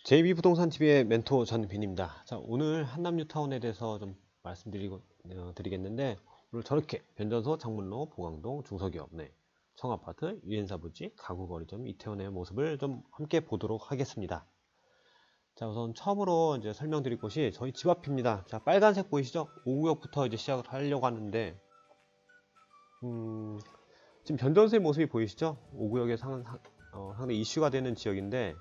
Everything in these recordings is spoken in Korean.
JB부동산TV의 멘토 전빈입니다. 자, 오늘 한남뉴타운에 대해서 좀 드리겠는데, 오늘 저렇게 변전소, 장문로, 보강동, 중소기업, 청아파트, 유엔사부지, 가구거리점, 이태원의 모습을 좀 함께 보도록 하겠습니다. 자, 우선 처음으로 이제 설명드릴 곳이 저희 집 앞입니다. 자, 빨간색 보이시죠? 5구역부터 이제 시작을 하려고 하는데, 지금 변전소의 모습이 보이시죠? 5구역에 상당히 이슈가 되는 지역인데,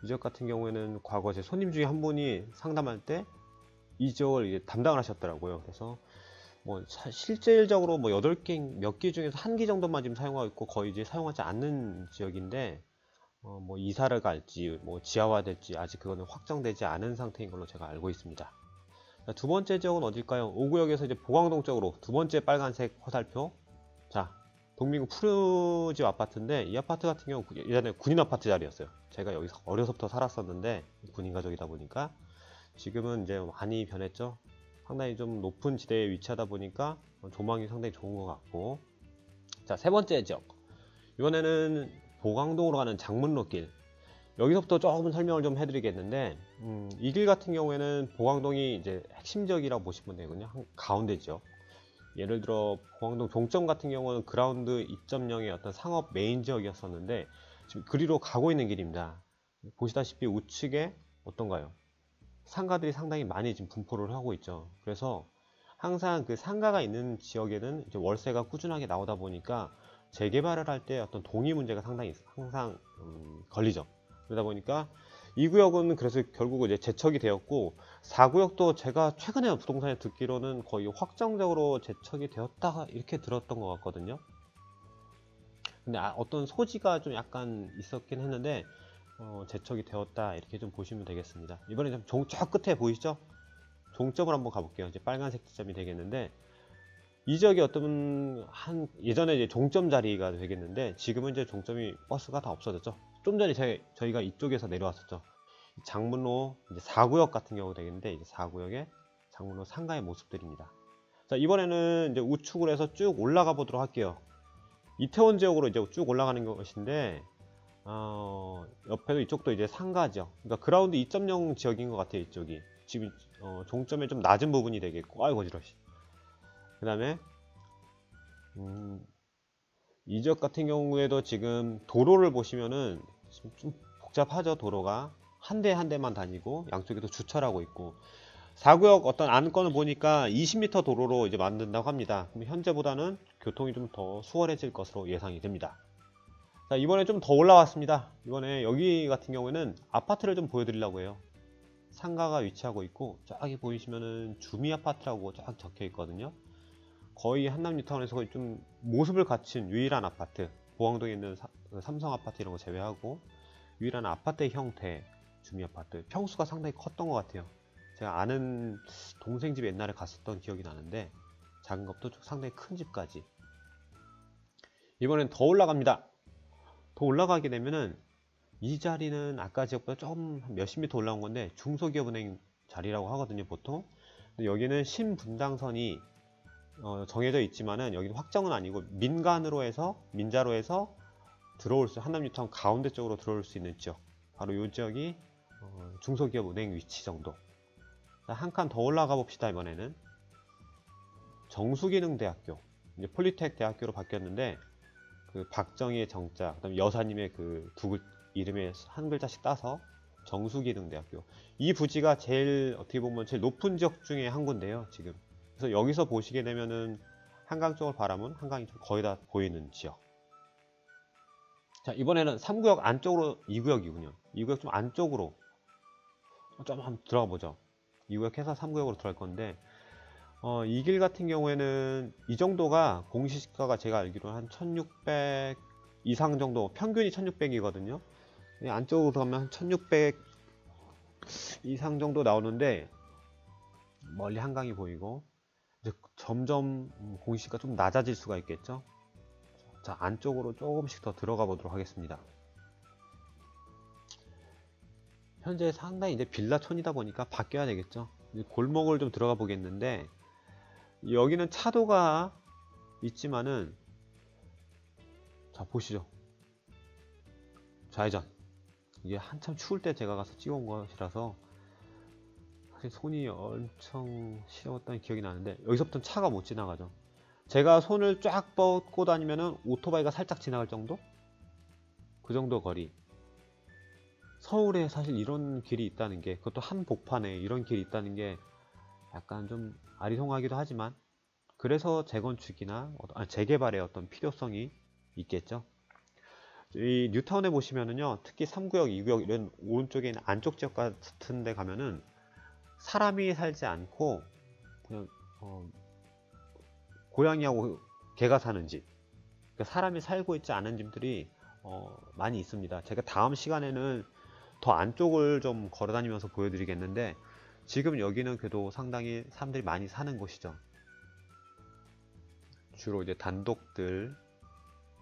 이 지역 같은 경우에는 과거 제 손님 중에 한 분이 상담할 때 이 지역을 이제 담당을 하셨더라고요. 그래서 뭐 실질적으로 뭐 8개, 몇 개 중에서 1개 정도만 지금 사용하고 있고 거의 이제 사용하지 않는 지역인데, 뭐 이사를 갈지 뭐 지하화될지 아직 그거는 확정되지 않은 상태인 걸로 제가 알고 있습니다. 자, 두 번째 지역은 어딜까요? 5구역에서 이제 보강동 쪽으로 두 번째 빨간색 화살표. 자, 동민구 푸르집 아파트인데, 이 아파트 같은 경우 예전에 군인 아파트 자리였어요. 제가 여기서 어려서부터 살았었는데, 군인 가족이다 보니까 지금은 이제 많이 변했죠. 상당히 좀 높은 지대에 위치하다 보니까 조망이 상당히 좋은 것 같고. 자, 세 번째 지역, 이번에는 보강동으로 가는 장문로길. 여기서부터 조금 설명을 좀 해드리겠는데, 이 길 같은 경우에는 보강동이 이제 핵심 지역이라고 보시면 되거든요. 가운데 지역. 예를 들어 보강동 종점 같은 경우는 그라운드 2.0의 어떤 상업 메인 지역이었었는데, 지금 그리로 가고 있는 길입니다. 보시다시피 우측에 어떤가요? 상가들이 상당히 많이 지금 분포를 하고 있죠. 그래서 항상 그 상가가 있는 지역에는 이제 월세가 꾸준하게 나오다 보니까 재개발을 할 때 어떤 동의 문제가 항상 걸리죠. 그러다 보니까 이 구역은 그래서 결국 이제 재척이 되었고, 4구역도 제가 최근에 부동산에 듣기로는 거의 확정적으로 재척이 되었다 이렇게 들었던 것 같거든요. 근데 어떤 소지가 좀 약간 있었긴 했는데 재척이 되었다 이렇게 좀 보시면 되겠습니다. 이번에 저 끝에 보이시죠? 종점을 한번 가볼게요. 이제 빨간색 지점이 되겠는데, 이 지역이 예전에 이제 종점 자리가 되겠는데, 지금은 이제 종점이 버스가 다 없어졌죠. 좀 전에 저희가 이쪽에서 내려왔었죠. 장문로 이제 4구역 같은 경우 되겠는데, 이제 4구역의 장문로 상가의 모습들입니다. 자, 이번에는 이제 우측으로 해서 쭉 올라가 보도록 할게요. 이태원 지역으로 이제 쭉 올라가는 것인데, 옆에도 이쪽도 이제 상가 지역, 그러니까 그라운드 2.0 지역인 것 같아요. 이쪽이 지금 종점에 좀 낮은 부분이 되겠고, 아이고 어지러시. 그 다음에 이 지역 같은 경우에도 지금 도로를 보시면은 좀 복잡하죠. 도로가 한 대 한 대만 다니고 양쪽에도 주차하고 있고, 4구역 어떤 안건을 보니까 20m 도로로 이제 만든다고 합니다. 그럼 현재보다는 교통이 좀 더 수월해질 것으로 예상이 됩니다. 자, 이번에 좀 더 올라왔습니다. 이번에 여기 같은 경우에는 아파트를 좀 보여드리려고 해요. 상가가 위치하고 있고, 저기 보이시면은 주미 아파트라고 쫙 적혀 있거든요. 거의 한남뉴타운에서 거의 좀 모습을 갖춘 유일한 아파트, 보강동에 있는 삼성 아파트 이런 거 제외하고 유일한 아파트의 형태 주미 아파트. 평수가 상당히 컸던 것 같아요. 제가 아는 동생 집에 옛날에 갔었던 기억이 나는데, 작은 것도 상당히 큰 집까지. 이번엔 더 올라갑니다. 더 올라가게 되면은 이 자리는 아까 지역보다 조금 몇십 미터 올라온 건데, 중소기업은행 자리라고 하거든요 보통. 근데 여기는 신분당선이 정해져 있지만은 여기는 확정은 아니고 민간으로 해서, 민자로 해서 한남뉴타운 가운데 쪽으로 들어올 수 있는 지역, 바로 이 지역이 중소기업은행 위치 정도. 한 칸 더 올라가 봅시다. 이번에는 정수기능대학교, 이제 폴리텍 대학교로 바뀌었는데, 그 박정희의 정자, 그다음에 여사님의 그 이름에 한 글자씩 따서 정수기능대학교. 이 부지가 제일 어떻게 보면 제일 높은 지역 중에 한 군데요 지금. 그래서 여기서 보시게 되면은 한강 쪽을 바라보면 한강이 거의 다 보이는 지역. 자, 이번에는 3구역 안쪽으로, 2구역이군요. 2구역 좀 안쪽으로 좀 한번 들어가 보죠. 2구역 해서 3구역으로 들어갈 건데, 이 길 같은 경우에는 이 정도가 공시지가가 제가 알기로는 한 1600 이상 정도, 평균이 1600이거든요. 안쪽으로 들어가면 한 1600 이상 정도 나오는데, 멀리 한강이 보이고 이제 점점 공시지가 좀 낮아질 수가 있겠죠. 자, 안쪽으로 조금씩 더 들어가 보도록 하겠습니다. 현재 상당히 이제 빌라촌이다 보니까 바뀌어야 되겠죠. 골목을 좀 들어가 보겠는데, 여기는 차도가 있지만은, 자 보시죠. 좌회전 이게 한참 추울 때 제가 가서 찍어온 것이라서 사실 손이 엄청 시려웠던 기억이 나는데, 여기서부터는 차가 못 지나가죠. 제가 손을 쫙 뻗고 다니면은 오토바이가 살짝 지나갈 정도? 그 정도 거리. 서울에 사실 이런 길이 있다는 게, 그것도 한복판에 이런 길이 있다는 게 약간 좀 아리송하기도 하지만, 그래서 재건축이나 재개발의 어떤 필요성이 있겠죠. 이 뉴타운에 보시면은요, 특히 3구역, 2구역 이런 오른쪽에 있는 안쪽 지역 같은 데 가면은 사람이 살지 않고 그냥 고양이하고 개가 사는 집, 그러니까 사람이 살고 있지 않은 집들이 많이 있습니다. 제가 다음 시간에는 더 안쪽을 좀 걸어 다니면서 보여드리겠는데, 지금 여기는 그래도 상당히 사람들이 많이 사는 곳이죠. 주로 이제 단독들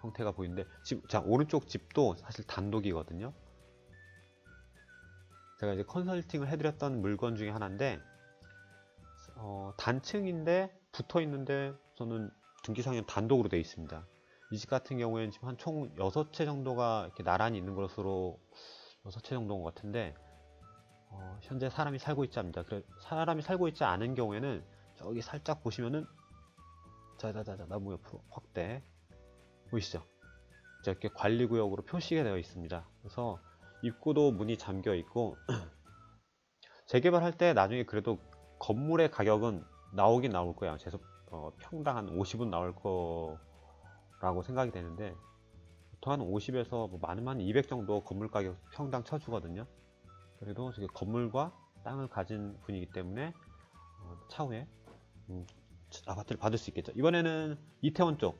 형태가 보이는데, 지금 자 오른쪽 집도 사실 단독이거든요. 제가 이제 컨설팅을 해드렸던 물건 중에 하나인데, 단층인데 붙어 있는데 저는 등기상에는 단독으로 되어 있습니다. 이 집 같은 경우에는 지금 한 총 6채 정도가 이렇게 나란히 있는 것으로, 6채 정도인 것 같은데, 현재 사람이 살고 있지 않습니다. 그래, 사람이 살고 있지 않은 경우에는 저기 살짝 보시면은, 자자자자, 나무 옆으로 확대 보이시죠? 이렇게 관리구역으로 표시가 되어 있습니다. 그래서 입구도 문이 잠겨 있고 재개발할 때 나중에 그래도 건물의 가격은 나오긴 나올 거야. 평당 한 50은 나올 거라고 생각이 되는데, 보통 한 50에서 뭐 많으면 200 정도 건물 가격 평당 쳐주거든요. 그래도 저게 건물과 땅을 가진 분이기 때문에 차후에 아파트를 받을 수 있겠죠. 이번에는 이태원 쪽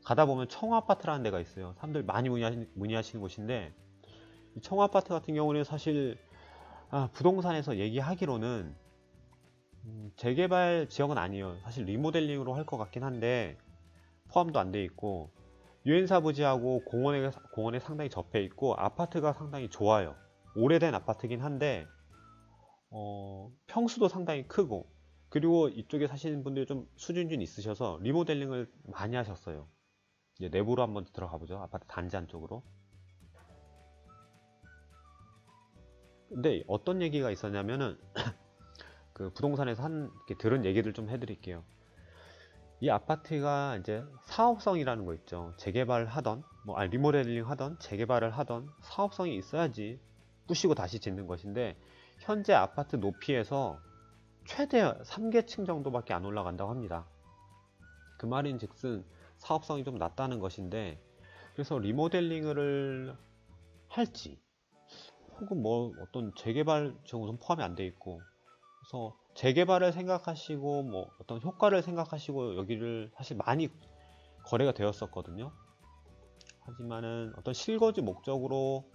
가다 보면 청아아파트라는 데가 있어요. 사람들 많이 문의하시는 곳인데, 이 청아아파트 같은 경우는 사실 부동산에서 얘기하기로는 재개발 지역은 아니에요. 사실 리모델링으로 할 것 같긴 한데 포함도 안 돼 있고, 유엔사 부지하고 공원에 상당히 접해 있고, 아파트가 상당히 좋아요. 오래된 아파트긴 한데 평수도 상당히 크고, 그리고 이쪽에 사시는 분들이 좀 수준이 있으셔서 리모델링을 많이 하셨어요. 이제 내부로 한번 들어가 보죠. 아파트 단지 안쪽으로. 근데 어떤 얘기가 있었냐면은 그 부동산에서 이렇게 들은 얘기를 좀 해드릴게요. 이 아파트가 이제 사업성이라는 거 있죠. 재개발 하던, 리모델링 하던, 재개발을 하던 사업성이 있어야지 부시고 다시 짓는 것인데, 현재 아파트 높이에서 최대 3계층 정도밖에 안 올라간다고 합니다. 그 말인 즉슨 사업성이 좀 낮다는 것인데, 그래서 리모델링을 할지, 혹은 뭐 어떤 재개발 지역은 포함이 안 돼 있고, 그래서 재개발을 생각하시고 뭐 어떤 효과를 생각하시고 여기를 사실 많이 거래가 되었었거든요. 하지만은 어떤 실거주 목적으로,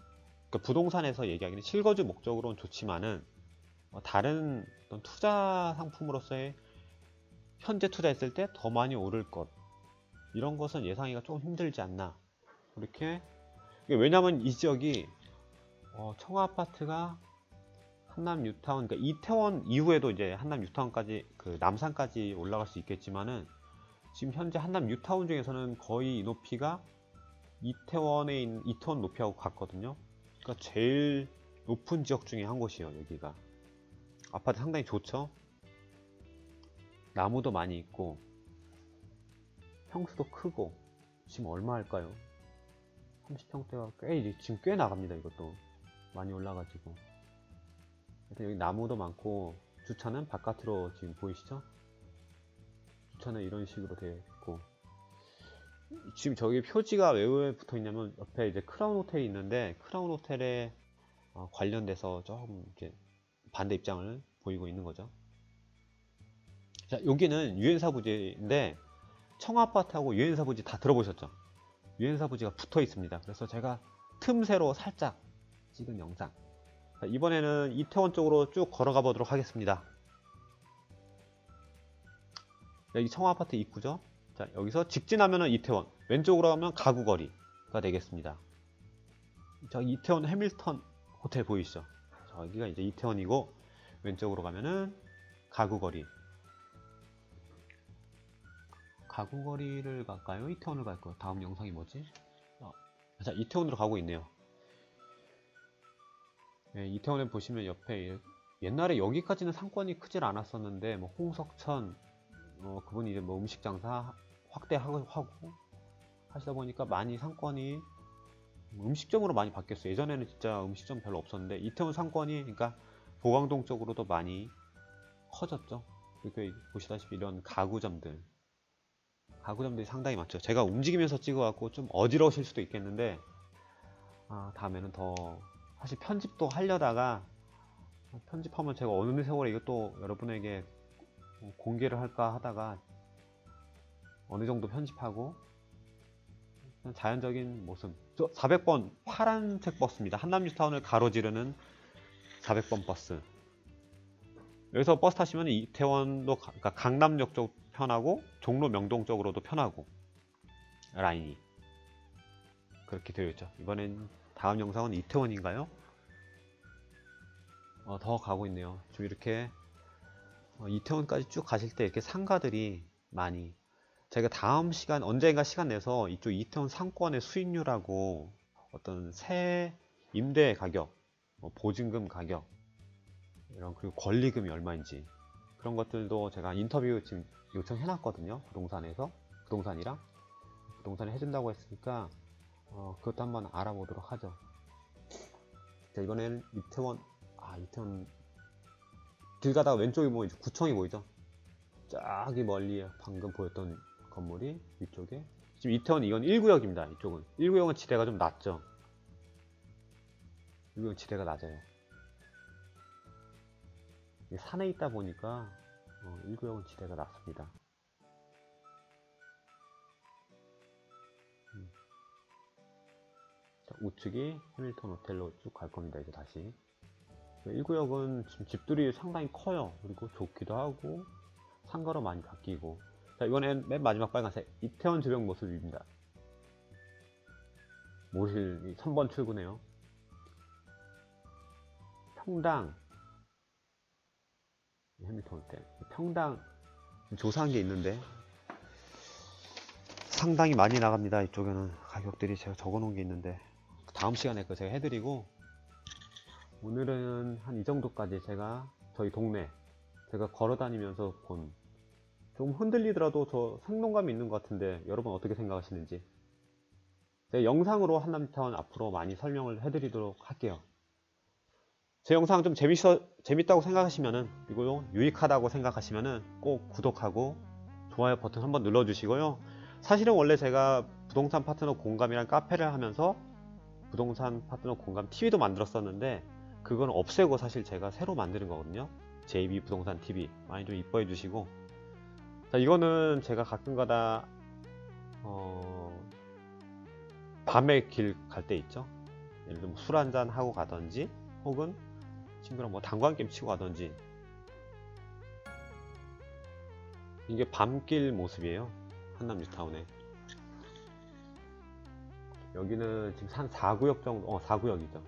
그러니까 부동산에서 얘기하기는 실거주 목적으로는 좋지만은 다른 어떤 투자 상품으로서의 현재 투자했을 때 더 많이 오를 것, 이런 것은 예상하기가 좀 힘들지 않나. 그렇게, 왜냐면 이 지역이 청아아파트가 한남 뉴타운, 그러니까 이태원 이후에도 이제 한남 뉴타운까지, 그 남산까지 올라갈 수 있겠지만은, 지금 현재 한남 뉴타운 중에서는 거의 이 높이가 이태원에 있는 이태원 높이하고 같거든요. 그러니까 제일 높은 지역 중에 한 곳이에요. 여기가 아파트 상당히 좋죠. 나무도 많이 있고 평수도 크고. 지금 얼마 할까요? 30평대가 지금 꽤 나갑니다. 이것도 많이 올라가지고. 일단 여기 나무도 많고, 주차는 바깥으로 지금 보이시죠? 주차는 이런 식으로 되어 있고, 지금 저기 표지가 왜 붙어 있냐면, 옆에 이제 크라운 호텔이 있는데, 크라운 호텔에 관련돼서 조금 이렇게 반대 입장을 보이고 있는 거죠. 자, 여기는 유엔사 부지인데, 청아아파트하고 유엔사 부지 다 들어보셨죠? 유엔사 부지가 붙어 있습니다. 그래서 제가 틈새로 살짝 찍은 영상. 자, 이번에는 이태원 쪽으로 쭉 걸어가 보도록 하겠습니다. 여기 청아아파트 입구죠. 자, 여기서 직진하면 이태원, 왼쪽으로 가면 가구거리가 되겠습니다. 저기 이태원 해밀턴 호텔 보이시죠? 저기가 이제 이태원이고, 왼쪽으로 가면은 가구거리. 가구거리를 갈까요? 이태원을 갈까요? 다음 영상이 뭐지? 자, 이태원으로 가고 있네요. 예, 이태원에 보시면 옆에 옛날에 여기까지는 상권이 크질 않았었는데 뭐 홍석천 그분이 이제 뭐 음식 장사 확대하고 하시다 보니까 많이 상권이 음식점으로 많이 바뀌었어요. 예전에는 진짜 음식점 별로 없었는데 이태원 상권이 그러니까 보광동 쪽으로도 많이 커졌죠. 그리고 보시다시피 이런 가구점들이 상당히 많죠. 제가 움직이면서 찍어갖고 좀 어지러우실 수도 있겠는데 다음에는 더 사실 편집도 하려다가 편집하면 제가 어느 세월에 이것도 여러분에게 공개를 할까 하다가 어느 정도 편집하고 자연적인 모습. 저 400번 파란색 버스입니다. 한남뉴타운을 가로지르는 400번 버스. 여기서 버스 타시면 이태원도 그러니까 강남역 쪽 편하고 종로 명동 쪽으로도 편하고 라인이 그렇게 되어 있죠. 이번엔 다음 영상은 이태원인가요? 더 가고 있네요. 좀 이렇게 이태원까지 쭉 가실 때 이렇게 상가들이 많이 제가 다음 시간 언젠가 시간 내서 이쪽 이태원 상권의 수익률하고 어떤 새 임대 가격, 보증금 가격 이런 그리고 권리금이 얼마인지 그런 것들도 제가 인터뷰 지금 요청해 놨거든요. 부동산이랑 부동산이 해준다고 했으니까 그것도 한번 알아보도록 하죠. 자, 이번에는 이태원 길 가다가 왼쪽에 보면 이제 구청이 보이죠. 저기 멀리 방금 보였던 건물이 위쪽에 지금 이태원 이건 1구역입니다. 이쪽은 1구역은 지대가 좀 낮죠. 1구역은 지대가 낮아요. 산에 있다 보니까 1구역은 지대가 낮습니다. 자, 우측이 해밀턴 호텔로 쭉 갈 겁니다. 이제 다시 1구역은 지금 집들이 상당히 커요. 그리고 좋기도 하고 상가로 많이 바뀌고. 자, 이번엔 맨 마지막 빨간색 이태원 주변 모습입니다. 모실 3번 출구네요. 평당 해밀턴 호텔 평당 조사한 게 있는데 상당히 많이 나갑니다. 이쪽에는 가격들이 제가 적어 놓은 게 있는데 다음 시간에 그거 제가 해드리고 오늘은 한 이 정도까지 제가 저희 동네 제가 걸어다니면서 본 좀 흔들리더라도 저 생동감이 있는 것 같은데 여러분 어떻게 생각하시는지 제가 영상으로 한남뉴타운 앞으로 많이 설명을 해드리도록 할게요. 제 영상 좀 재밌다고 생각하시면은 그리고 유익하다고 생각하시면은 꼭 구독하고 좋아요 버튼 한번 눌러주시고요. 사실은 원래 제가 부동산 파트너 공감이란 카페를 하면서 부동산 파트너 공감 TV도 만들었었는데 그건 없애고 사실 제가 새로 만드는 거거든요. JB 부동산 TV 많이 좀 이뻐해 주시고 자, 이거는 제가 가끔가다 밤에 길 갈 때 있죠. 예를 들면 술 한잔 하고 가던지 혹은 친구랑 뭐 당구한 게임 치고 가던지 이게 밤길 모습이에요. 한남뉴타운에 여기는 지금 한 4구역 정도 4구역이죠.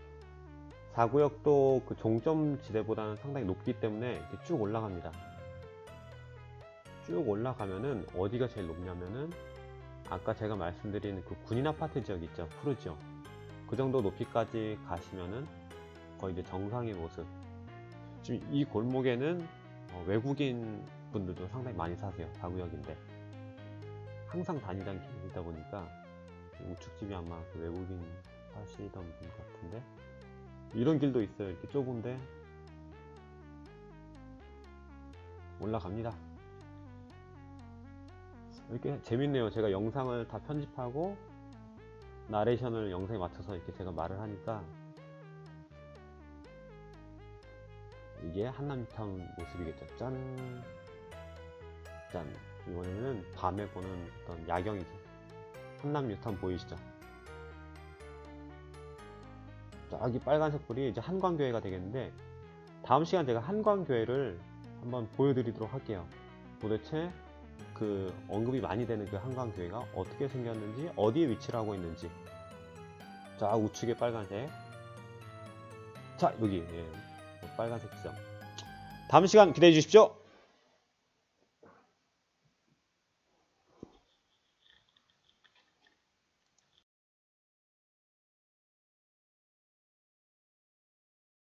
4구역도 그 종점 지대보다는 상당히 높기 때문에 이렇게 쭉 올라갑니다. 쭉 올라가면은 어디가 제일 높냐면은 아까 제가 말씀드린 그 군인 아파트 지역 있죠. 푸르지오 그 정도 높이까지 가시면은 거의 이제 정상의 모습. 지금 이 골목에는 외국인 분들도 상당히 많이 사세요. 4구역인데 항상 다니던 길이다 보니까 우측집이 아마 그 외국인 사시던 분 같은데 이런 길도 있어요. 이렇게 좁은데 올라갑니다. 이렇게 재밌네요. 제가 영상을 다 편집하고 나레이션을 영상에 맞춰서 이렇게 제가 말을 하니까 이게 한남뉴타운 모습이겠죠. 짠! 짠! 이번에는 밤에 보는 어떤 야경이죠. 한남뉴타운 보이시죠? 저기 빨간색 불이 이제 한광교회가 되겠는데 다음 시간 제가 한광교회를 한번 보여드리도록 할게요. 도대체 그 언급이 많이 되는 그 한광교회가 어떻게 생겼는지 어디에 위치를 하고 있는지 자 우측에 빨간색 자 여기 빨간색 지점 다음 시간 기대해 주십시오.